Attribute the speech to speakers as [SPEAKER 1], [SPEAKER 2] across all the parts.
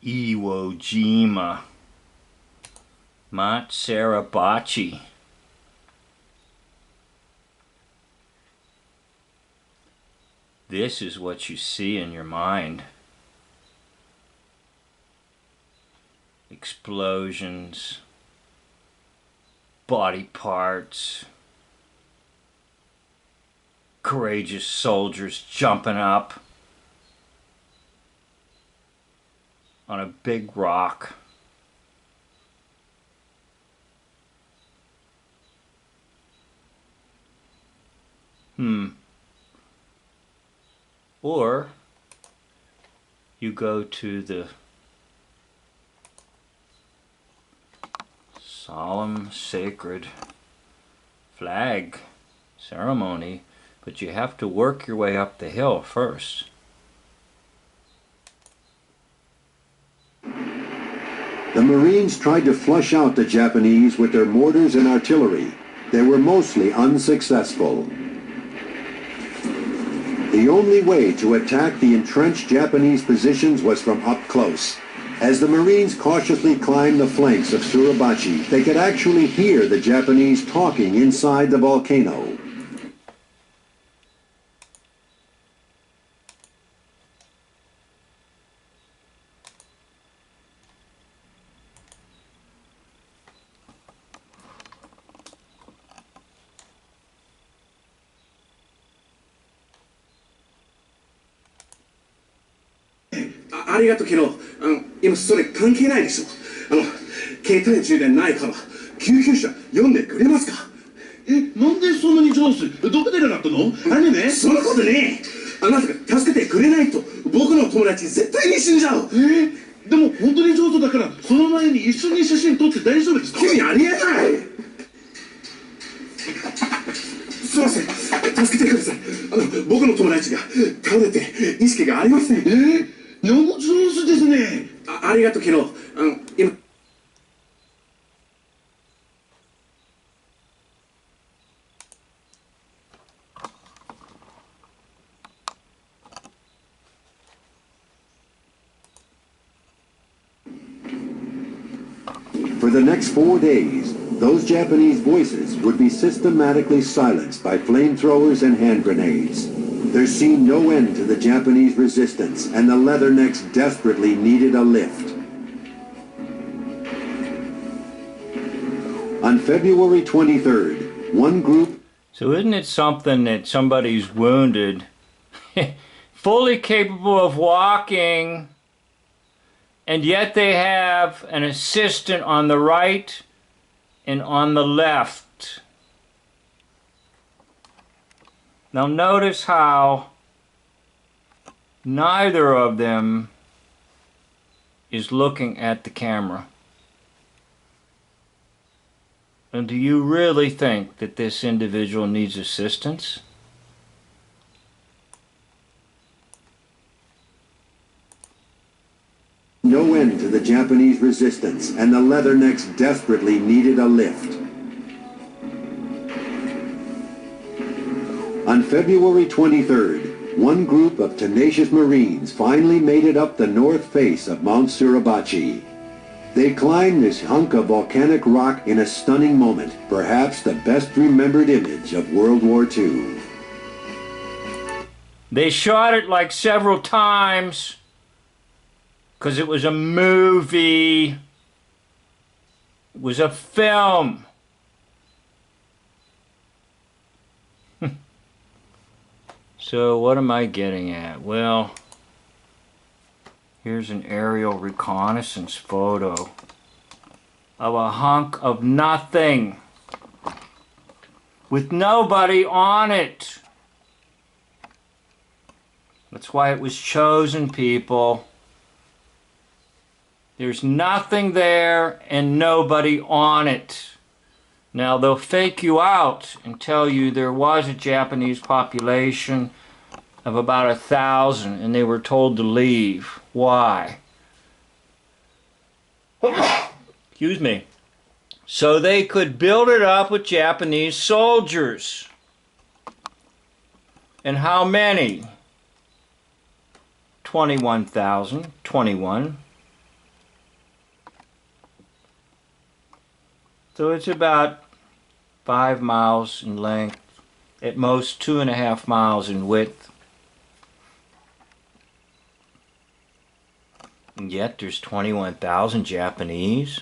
[SPEAKER 1] Iwo Jima, Mount Suribachi. This is what you see in your mind. Explosions, body parts, courageous soldiers jumping up on a big rock. Or you go to the solemn, sacred flag ceremony, but you have to work your way up the hill first.
[SPEAKER 2] The Marines tried to flush out the Japanese with their mortars and artillery. They were mostly unsuccessful. The only way to attack the entrenched Japanese positions was from up close. As the Marines cautiously climbed the flanks of Suribachi, they could actually hear the Japanese talking inside the volcano.
[SPEAKER 3] ありがとうけど、今それ関係ないでしょ。携帯充電ないから救急車呼んでくれますか。
[SPEAKER 4] なんでそんなに上手？どこでなったの？あれね。
[SPEAKER 3] そんなことねえ。あなたが助けてくれないと僕の友達絶対に死んじゃう。
[SPEAKER 4] でも本当に上手だからその前に一緒に写真撮って大丈夫ですか？
[SPEAKER 3] 君ありえない。すいません、助けてください。僕の友達が倒れて意識がありません。
[SPEAKER 4] なんも上手ですね。
[SPEAKER 3] ありがとうけど、今
[SPEAKER 2] For the next 4 days, those Japanese voices would be systematically silenced by flamethrowers and hand grenades. There seemed no end to the Japanese resistance, and the Leathernecks desperately needed a lift. On February 23rd, one group...
[SPEAKER 1] So isn't it something that somebody's wounded, fully capable of walking, and yet they have an assistant on the right and on the left? Now notice how neither of them is looking at the camera. And do you really think that this individual needs assistance?
[SPEAKER 2] No end to the Japanese resistance, and the Leathernecks desperately needed a lift. On February 23rd, one group of tenacious Marines finally made it up the north face of Mount Suribachi. They climbed this hunk of volcanic rock in a stunning moment, perhaps the best remembered image of World War II.
[SPEAKER 1] They shot it like several times because it was a movie. It was a film. So what am I getting at? Well, here's an aerial reconnaissance photo of a hunk of nothing with nobody on it. That's why it was chosen, people. There's nothing there and nobody on it. Now they'll fake you out and tell you there was a Japanese population of about 1,000 and they were told to leave. Why? Excuse me. So they could build it up with Japanese soldiers. And how many? 21,000. 21. So it's about 5 miles in length, at most 2.5 miles in width. And yet there's 21,000 Japanese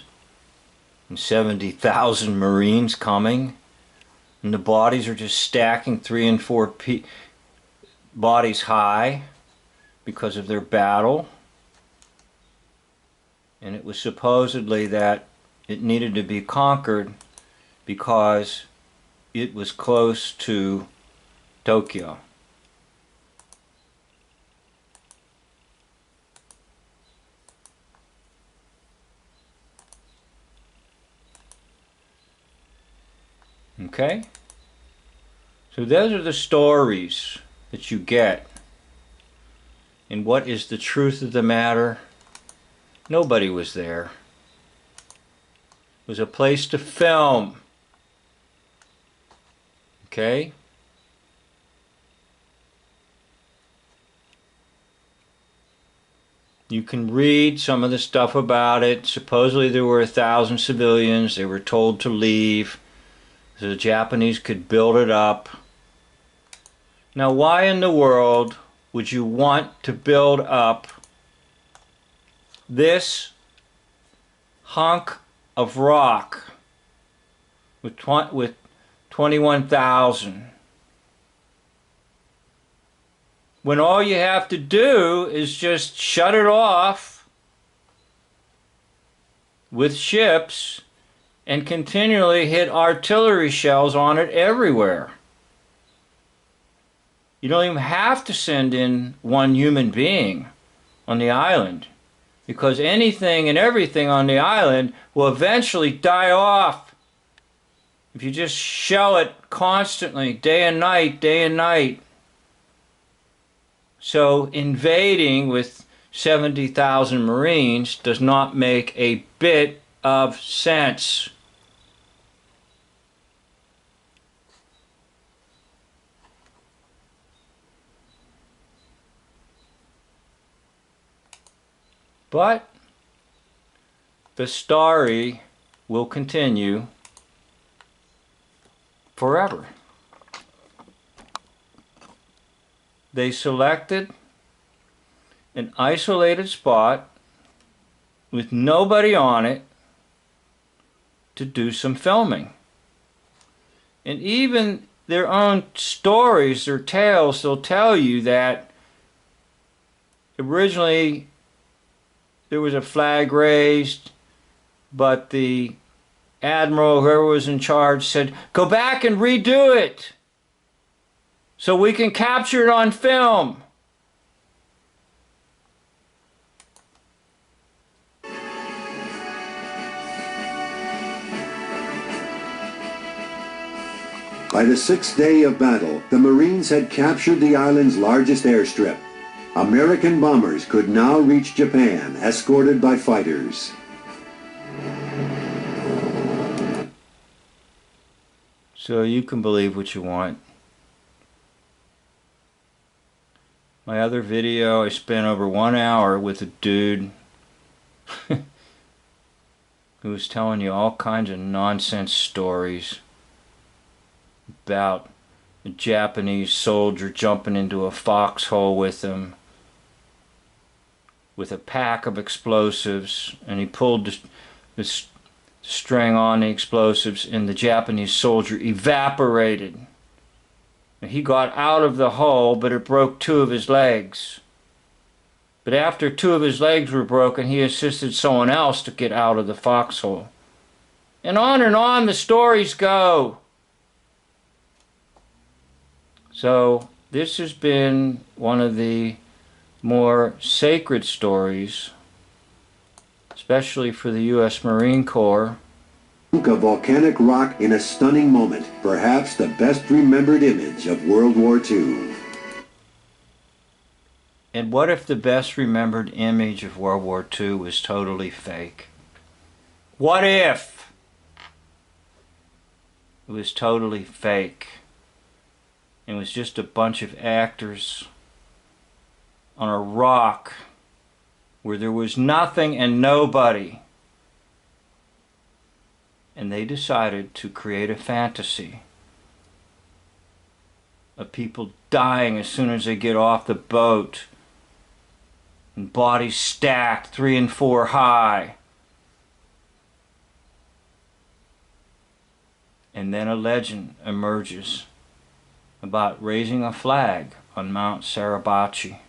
[SPEAKER 1] and 70,000 Marines coming. And the bodies are just stacking 3 and 4 bodies high because of their battle. And it was supposedly that it needed to be conquered because it was close to Tokyo. Okay? So those are the stories that you get. And what is the truth of the matter? Nobody was there. It was a place to film. Okay? You can read some of the stuff about it. Supposedly there were 1,000 civilians. They were told to leave so the Japanese could build it up. Now, why in the world would you want to build up this hunk of rock with 21,000 when all you have to do is just shut it off with ships and continually hit artillery shells on it everywhere? You don't even have to send in one human being on the island, because anything and everything on the island will eventually die off if you just shell it constantly, day and night, day and night. So invading with 70,000 Marines does not make a bit of sense. But the story will continue forever. They selected an isolated spot with nobody on it to do some filming. And even their own stories or tales, they'll tell you that originally there was a flag raised, but the admiral, whoever was in charge, said, "Go back and redo it so we can capture it on film."
[SPEAKER 2] By the sixth day of battle, the Marines had captured the island's largest airstrip. American bombers could now reach Japan, escorted by fighters.
[SPEAKER 1] So you can believe what you want. My other video, I spent over 1 hour with a dude who was telling you all kinds of nonsense stories about a Japanese soldier jumping into a foxhole with him with a pack of explosives, and he pulled this string on the explosives and the Japanese soldier evaporated. And he got out of the hole, but it broke 2 of his legs. But after 2 of his legs were broken, he assisted someone else to get out of the foxhole. And on the stories go. So this has been one of the more sacred stories, especially for the U.S. Marine Corps.
[SPEAKER 2] A volcanic rock in a stunning moment, perhaps the best remembered image of World War II.
[SPEAKER 1] And what if the best remembered image of World War II was totally fake? What if it was totally fake? It was just a bunch of actors on a rock where there was nothing and nobody. And they decided to create a fantasy of people dying as soon as they get off the boat, and bodies stacked 3 and 4 high. And then a legend emerges about raising a flag on Mount Suribachi.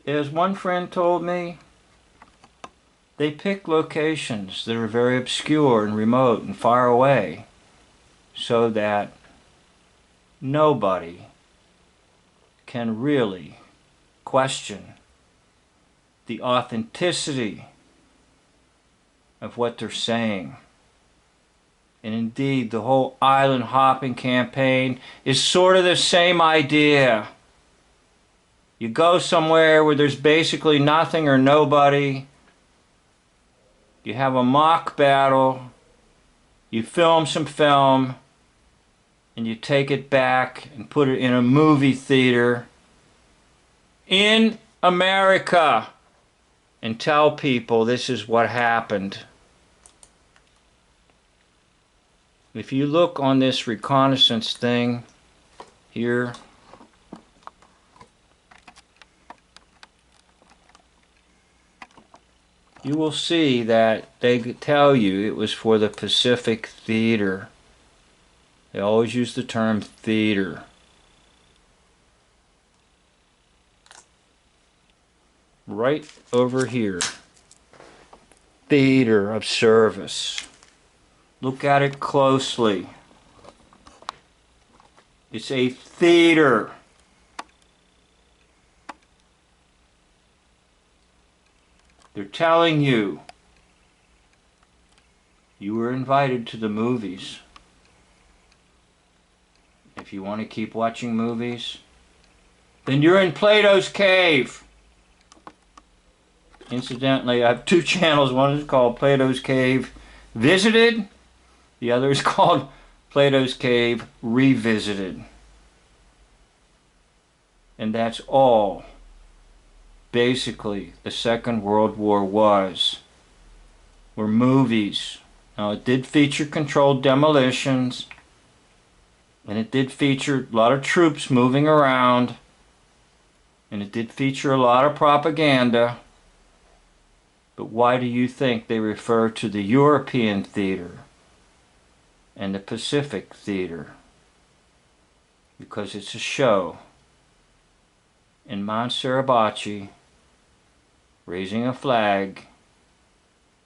[SPEAKER 1] As one friend told me, they pick locations that are very obscure and remote and far away so that nobody can really question the authenticity of what they're saying. And indeed, the whole island hopping campaign is sort of the same idea. You go somewhere where there's basically nothing or nobody. You have a mock battle. You film some film. And you take it back and put it in a movie theater in America and tell people this is what happened. If you look on this reconnaissance thing here, you will see that they tell you it was for the Pacific Theater. They always use the term theater. Right over here. Theater of service. Look at it closely. It's a theater. They're telling you you were invited to the movies. If you want to keep watching movies, then you're in Plato's Cave. Incidentally, I have 2 channels. One is called Plato's Cave Visited. The other is called Plato's Cave Revisited. And that's all basically the Second World War was. Were movies. Now it did feature controlled demolitions. And it did feature a lot of troops moving around. And it did feature a lot of propaganda. But why do you think they refer to the European theater and the Pacific theater? Because it's a show. And Mount Suribachi, raising a flag,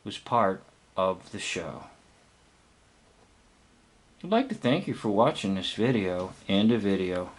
[SPEAKER 1] was part of the show. I'd like to thank you for watching this video. End of video.